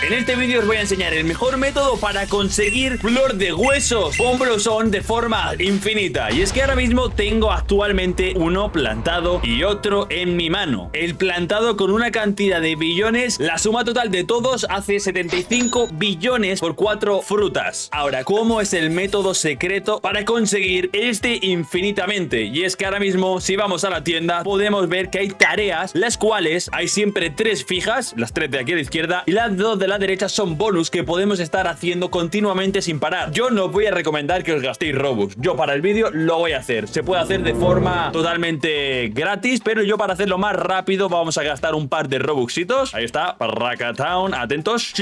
En este vídeo os voy a enseñar el mejor método para conseguir flor de huesos Bomb Blossom de forma infinita. Y es que ahora mismo tengo actualmente uno plantado y otro en mi mano. El plantado con una cantidad de billones, la suma total de todos hace 75 billones por 4 frutas. Ahora, ¿cómo es el método secreto para conseguir este infinitamente? Y es que ahora mismo, si vamos a la tienda, podemos ver que hay tareas, las cuales hay siempre 3 fijas, las 3 de aquí a la izquierda, y las 2 de la derecha son bonus que podemos estar haciendo continuamente sin parar. Yo no os voy a recomendar que os gastéis Robux. Yo para el vídeo lo voy a hacer. Se puede hacer de forma totalmente gratis, pero yo para hacerlo más rápido vamos a gastar un par de Robuxitos. Ahí está, Parracatown, atentos.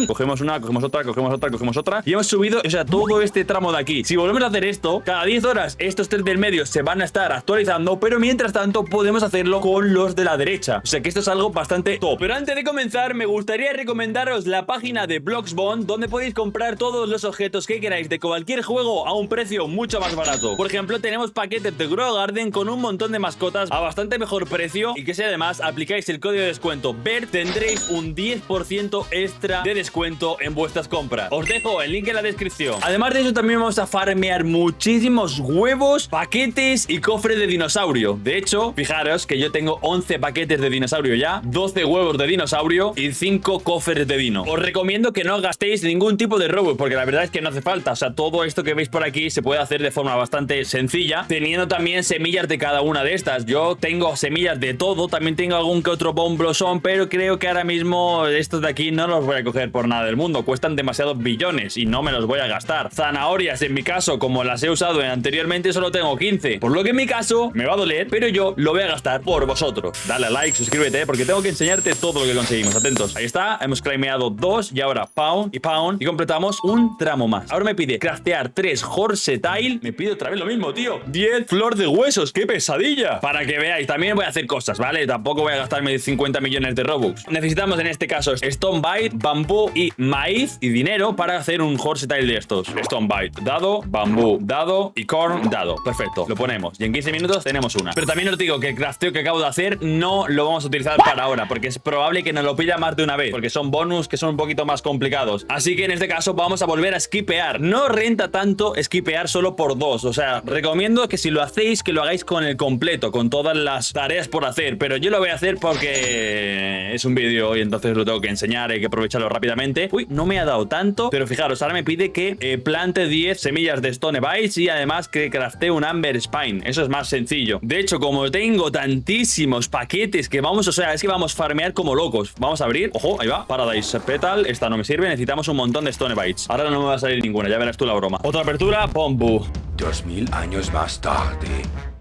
Cogemos una, cogemos otra, cogemos otra, cogemos otra. Y hemos subido, o sea, todo este tramo de aquí. Si volvemos a hacer esto, cada 10 horas estos 3 del medio se van a estar actualizando, pero mientras tanto podemos hacerlo con los de la derecha. O sea que esto es algo bastante top. Pero antes de comenzar, me gustaría recomendaros la página de Bloxbond, donde podéis comprar todos los objetos que queráis de cualquier juego a un precio mucho más barato. Por ejemplo, tenemos paquetes de Grow Garden con un montón de mascotas a bastante mejor precio, y que si además aplicáis el código de descuento BERT tendréis un 10% extra de descuento en vuestras compras. Os dejo el link en la descripción. Además de eso, también vamos a farmear muchísimos huevos, paquetes y cofres de dinosaurio. De hecho, fijaros que yo tengo 11 paquetes de dinosaurio ya, 12 huevos de dinosaurio y 5 cofres de dino. Os recomiendo que no gastéis ningún tipo de Robux, porque la verdad es que no hace falta. O sea, todo esto que veis por aquí se puede hacer de forma bastante sencilla, teniendo también semillas de cada una de estas. Yo tengo semillas de todo, también tengo algún que otro Bomb Blossom, pero creo que ahora mismo estos de aquí no los voy a coger por nada del mundo. Cuestan demasiados billones y no me los voy a gastar. Zanahorias, en mi caso, como las he usado anteriormente, solo tengo 15. Por lo que en mi caso me va a doler, pero yo lo voy a gastar por vosotros. Dale a like, suscríbete, porque tengo que enseñarte todo lo que conseguimos. Atentos. Ahí está, hemos claimeado 2 y ahora pound y completamos un tramo más. Ahora me pide craftear 3 horse tile. Me pide otra vez lo mismo, tío. 10 flor de huesos. ¡Qué pesadilla! Para que veáis, también voy a hacer cosas, ¿vale? Tampoco voy a gastarme 50 millones de Robux. Necesitamos en este caso Stone Bite, bambú y maíz y dinero para hacer un horse tile de estos. Stone Bite, dado, bambú, dado y corn, dado. Perfecto, lo ponemos. Y en 15 minutos tenemos una. Pero también os digo que el crafteo que acabo de hacer no lo vamos a utilizar para ahora, porque es probable que nos lo pida más de una vez, porque son bonus que son un poquito más complicados. Así que en este caso vamos a volver a skipear. No renta tanto skipear solo por 2. O sea, recomiendo que si lo hacéis, que lo hagáis con el completo, con todas las tareas por hacer. Pero yo lo voy a hacer porque es un vídeo y entonces lo tengo que enseñar, hay que aprovecharlo rápidamente. Uy, no me ha dado tanto, pero fijaros, ahora me pide que plante 10 semillas de Stone Bites y además que craftee un Amber Spine. Eso es más sencillo. De hecho, como tengo tantísimos paquetes que vamos, o sea, es que vamos a farmear como locos. Vamos a abrir, ojo, ahí va, Paradise Petal, esta no me sirve, necesitamos un montón de Stone Bites. Ahora no me va a salir ninguna, ya verás tú la broma. Otra apertura, Pombu. 2000 años más tarde.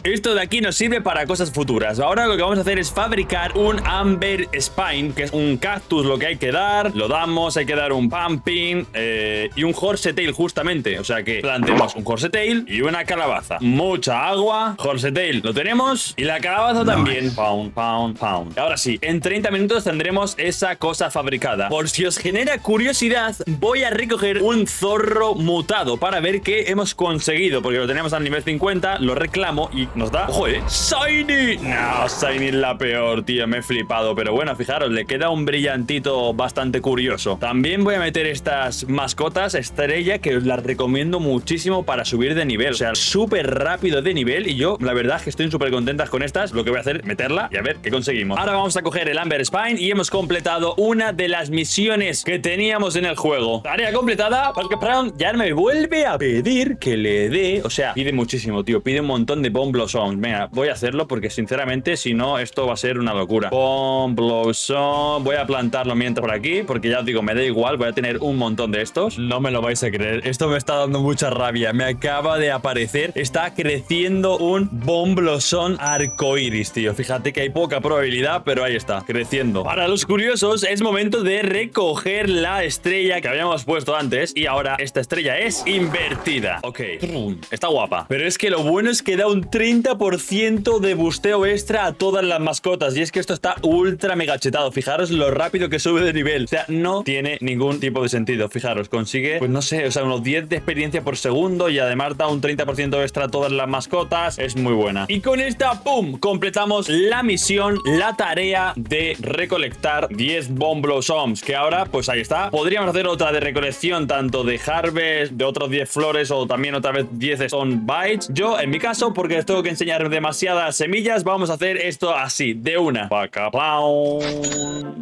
Esto de aquí nos sirve para cosas futuras. Ahora lo que vamos a hacer es fabricar un Amber Spine, que es un cactus lo que hay que dar. Lo damos, hay que dar un pumpkin y un horsetail justamente. O sea que plantemos un horsetail y una calabaza. Mucha agua, horsetail lo tenemos y la calabaza también. Pound, pound, pound. Ahora sí, en 30 minutos tendremos esa cosa fabricada. Por si os genera curiosidad, voy a recoger un zorro mutado para ver qué hemos conseguido, porque lo tenemos al nivel 50, lo reclamo y nos da... ¡Ojo, ¡Shiny! No, Shiny es la peor, tío. Me he flipado. Pero bueno, fijaros, le queda un brillantito bastante curioso. También voy a meter estas mascotas estrella, que os las recomiendo muchísimo para subir de nivel. O sea, súper rápido de nivel. Y yo, la verdad es que estoy súper contentas con estas. Lo que voy a hacer es meterla y a ver qué conseguimos. Ahora vamos a coger el Amber Spine y hemos completado una de las misiones que teníamos en el juego. Tarea completada, porque Brown ya me vuelve a pedir que le dé... O sea, pide muchísimo, tío. Pide un montón de Bomb Blossom. Venga, voy a hacerlo porque sinceramente si no esto va a ser una locura. Bomb Blossom. Voy a plantarlo mientras por aquí, porque ya os digo, me da igual, voy a tener un montón de estos. No me lo vais a creer, esto me está dando mucha rabia. Me acaba de aparecer, está creciendo un Bomb Blossom arcoiris, tío. Fíjate que hay poca probabilidad, pero ahí está, creciendo. Para los curiosos es momento de recoger la estrella que habíamos puesto antes, y ahora esta estrella es invertida. Ok, está guapa, pero es que lo bueno es que da un 30 30% de busteo extra a todas las mascotas. Y es que esto está ultra mega chetado. Fijaros lo rápido que sube de nivel. O sea, no tiene ningún tipo de sentido. Fijaros, consigue, pues no sé, o sea, unos 10 de experiencia por segundo y además da un 30% extra a todas las mascotas. Es muy buena. Y con esta, ¡pum!, completamos la misión, la tarea de recolectar 10 Bone Blossoms, que ahora, pues ahí está. Podríamos hacer otra de recolección, tanto de Harvest, de otros 10 flores o también otra vez 10 Stone Bites. Yo, en mi caso, porque les tengo que enseñar demasiadas semillas, vamos a hacer esto así, de una. Paca, pau,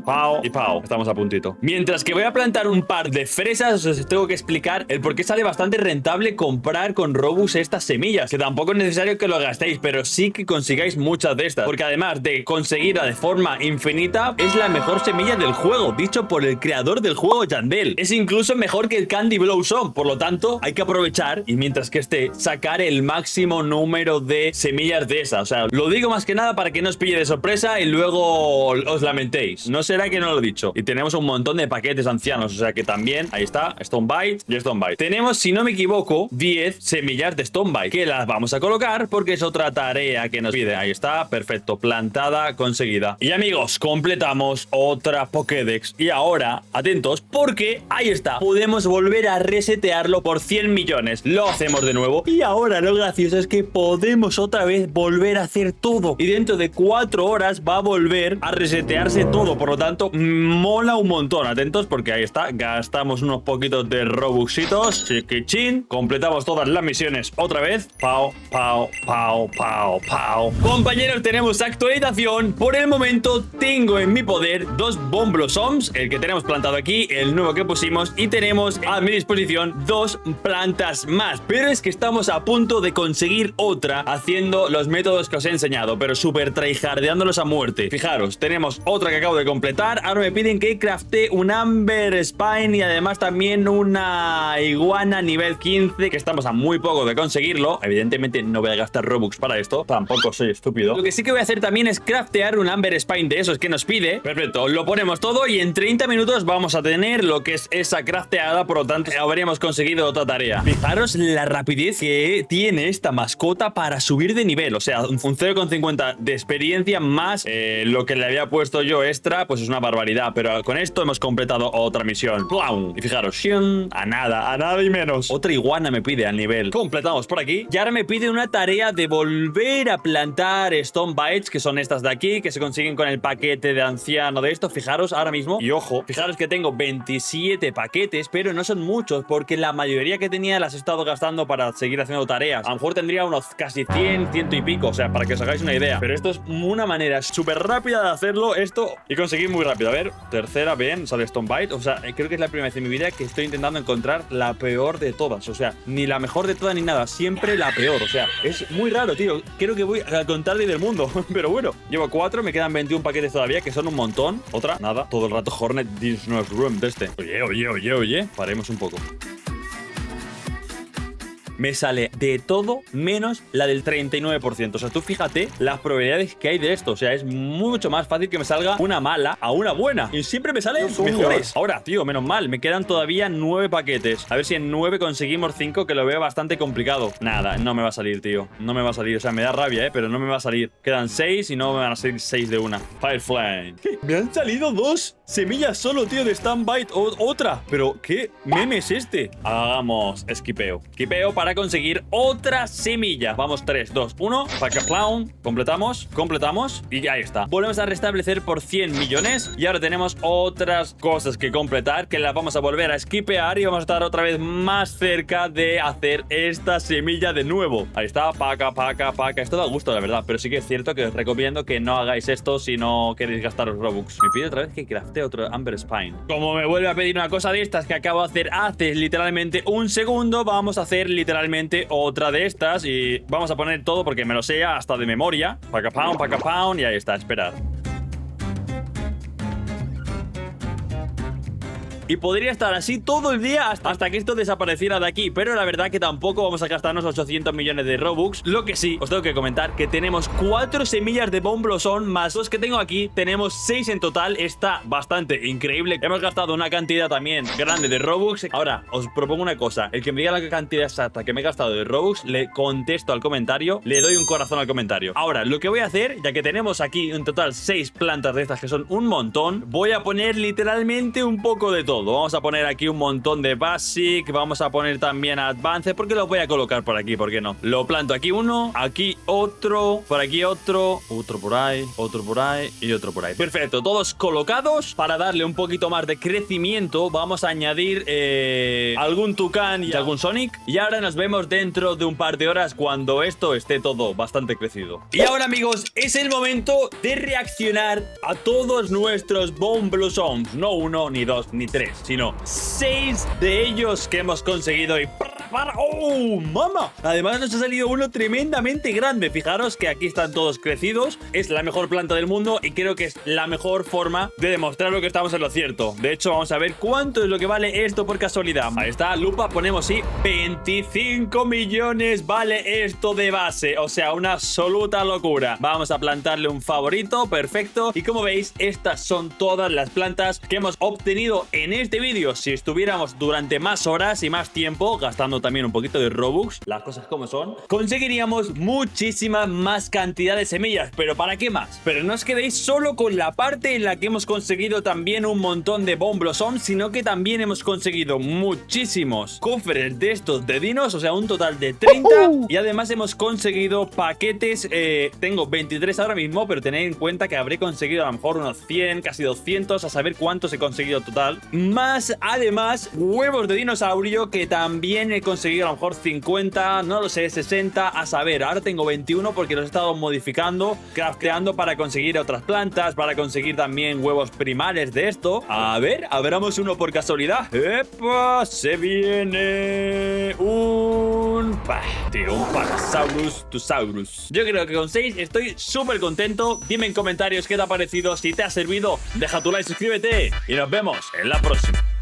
pau y pau. Estamos a puntito. Mientras que voy a plantar un par de fresas, os tengo que explicar el por qué sale bastante rentable comprar con Robux estas semillas, que tampoco es necesario que lo gastéis, pero sí que consigáis muchas de estas, porque además de conseguirla de forma infinita, es la mejor semilla del juego, dicho por el creador del juego, Yandel. Es incluso mejor que el Candy Blossom, por lo tanto, hay que aprovechar y mientras que esté, sacar el máximo número de semillas de esas. O sea, lo digo más que nada para que no os pille de sorpresa y luego os lamentéis. No será que no lo he dicho. Y tenemos un montón de paquetes ancianos, o sea que también, ahí está, Stone Bite y Stone Bite. Tenemos, si no me equivoco, 10 semillas de Stone Bite, que las vamos a colocar porque es otra tarea que nos pide. Ahí está, perfecto, plantada, conseguida. Y amigos, completamos otra Pokédex. Y ahora, atentos, porque ahí está, podemos volver a resetearlo por 100 millones. Lo hacemos de nuevo. Y ahora lo gracioso es que podemos otra vez volver a hacer todo. Y dentro de 4 horas va a volver a resetearse todo. Por lo tanto, mola un montón. Atentos porque ahí está, gastamos unos poquitos de Robuxitos. Chiquichín. Completamos todas las misiones otra vez. Pau, pau, pau, pau, pau. Compañeros, tenemos actualización. Por el momento tengo en mi poder 2 Bone Blossoms, el que tenemos plantado aquí, el nuevo que pusimos, y tenemos a mi disposición 2 plantas más. Pero es que estamos a punto de conseguir otra haciendo los métodos que os he enseñado, pero súper tryhardeándolos a muerte. Fijaros, tenemos otra que acabo de completar. Ahora me piden que crafte un Amber Spine y además también una iguana nivel 15, que estamos a muy poco de conseguirlo. Evidentemente no voy a gastar Robux para esto, tampoco soy estúpido. Lo que sí que voy a hacer también es craftear un Amber Spine de esos que nos pide. Perfecto, lo ponemos todo y en 30 minutos vamos a tener lo que es esa crafteada, por lo tanto habríamos conseguido otra tarea. Fijaros la rapidez que tiene esta mascota para subir de nivel, o sea, un 0,50 de experiencia más lo que le había puesto yo extra, pues es una barbaridad, pero con esto hemos completado otra misión. ¡Plam! Y fijaros, a nada y menos. Otra iguana me pide al nivel. Completamos por aquí y ahora me pide una tarea de volver a plantar Stone Bites, que son estas de aquí, que se consiguen con el paquete de anciano de esto. Fijaros ahora mismo, y ojo, fijaros que tengo 27 paquetes, pero no son muchos porque la mayoría que tenía las he estado gastando para seguir haciendo tareas. A lo mejor tendría unos casi 100, 100 y pico, o sea, para que os hagáis una idea. Pero esto es una manera súper rápida de hacerlo esto y conseguir muy rápido. A ver, tercera, bien, sale Stone Bite. O sea, creo que es la primera vez en mi vida que estoy intentando encontrar la peor de todas. O sea, ni la mejor de todas ni nada, siempre la peor. O sea, es muy raro, tío. Creo que voy al contrario del mundo. Pero bueno, llevo 4, me quedan 21 paquetes todavía, que son un montón. Otra, nada, todo el rato Hornet Business Room de este. Oye, paremos un poco. Me sale de todo menos la del 39%. O sea, tú fíjate las probabilidades que hay de esto. O sea, es mucho más fácil que me salga una mala a una buena. Y siempre me salen mejores. Ahora, tío, menos mal. Me quedan todavía 9 paquetes. A ver si en 9 conseguimos 5, que lo veo bastante complicado. Nada, no me va a salir, tío. No me va a salir. O sea, me da rabia, pero no me va a salir. Quedan 6 y no me van a salir 6 de una. Fireflame. Me han salido 2 semillas solo, tío, de Stone Bite. Otra. Pero, ¿qué meme es este? Hagamos esquipeo. Esquipeo para conseguir otra semilla. Vamos, 3, 2, 1. Paca-plown. Completamos. Y ya está. Volvemos a restablecer por 100 millones. Y ahora tenemos otras cosas que completar, que las vamos a volver a esquipear y vamos a estar otra vez más cerca de hacer esta semilla de nuevo. Ahí está. Paca. Esto da gusto, la verdad. Pero sí que es cierto que os recomiendo que no hagáis esto si no queréis gastaros Robux. Me pide otra vez que crafte otro Amber Spine. Como me vuelve a pedir una cosa de estas que acabo de hacer hace literalmente un segundo, vamos a hacer literalmente otra de estas y vamos a poner todo porque me lo sé hasta de memoria. Paca-pound, y ahí está, esperar. y podría estar así todo el día hasta que esto desapareciera de aquí. Pero la verdad que tampoco vamos a gastarnos 800 millones de Robux. Lo que sí, os tengo que comentar que tenemos 4 semillas de Bomb Blossom más 2 que tengo aquí. Tenemos 6 en total. Está bastante increíble. Hemos gastado una cantidad también grande de Robux. Ahora, os propongo una cosa. El que me diga la cantidad exacta que me he gastado de Robux, le contesto al comentario, le doy un corazón al comentario. Ahora, lo que voy a hacer, ya que tenemos aquí en total 6 plantas de estas que son un montón, voy a poner literalmente un poco de todo. Vamos a poner aquí un montón de Basic, vamos a poner también Advance, porque los voy a colocar por aquí, ¿por qué no? Lo planto aquí uno, aquí otro, por aquí otro por ahí, otro por ahí y otro por ahí. Perfecto, todos colocados. Para darle un poquito más de crecimiento, vamos a añadir algún Tucán y algún Sonic. Y ahora nos vemos dentro de un par de horas cuando esto esté todo bastante crecido. Y ahora, amigos, es el momento de reaccionar a todos nuestros Bomb Blossoms. No 1, ni 2, ni 3, sino 6 de ellos que hemos conseguido. Y ¡oh, mamá! Además nos ha salido uno tremendamente grande. Fijaros que aquí están todos crecidos. Es la mejor planta del mundo y creo que es la mejor forma de demostrar lo que estamos en lo cierto. De hecho, vamos a ver cuánto es lo que vale esto por casualidad. Ahí está, lupa, ponemos sí, 25 millones vale esto de base. O sea, una absoluta locura. Vamos a plantarle un favorito, perfecto. Y como veis, estas son todas las plantas que hemos obtenido en este vídeo. Si estuviéramos durante más horas y más tiempo, gastando también un poquito de Robux, las cosas como son, conseguiríamos muchísima más cantidad de semillas. ¿Pero para qué más? Pero no os quedéis solo con la parte en la que hemos conseguido también un montón de Bomb Blossom, sino que también hemos conseguido muchísimos cofres de estos de dinos, o sea, un total de 30. Y además hemos conseguido paquetes, tengo 23 ahora mismo, pero tened en cuenta que habré conseguido a lo mejor unos 100, casi 200, a saber cuántos he conseguido total. Más, además, huevos de dinosaurio que también he conseguido a lo mejor 50, no lo sé, 60, a saber. Ahora tengo 21 porque los he estado modificando, crafteando para conseguir otras plantas, para conseguir también huevos primales de esto. A ver, abramos uno por casualidad. ¡Epa! Se viene un Parasaurus Tusaurus. Yo creo que con 6 estoy súper contento. Dime en comentarios qué te ha parecido. Si te ha servido, deja tu like, suscríbete y nos vemos en la próxima.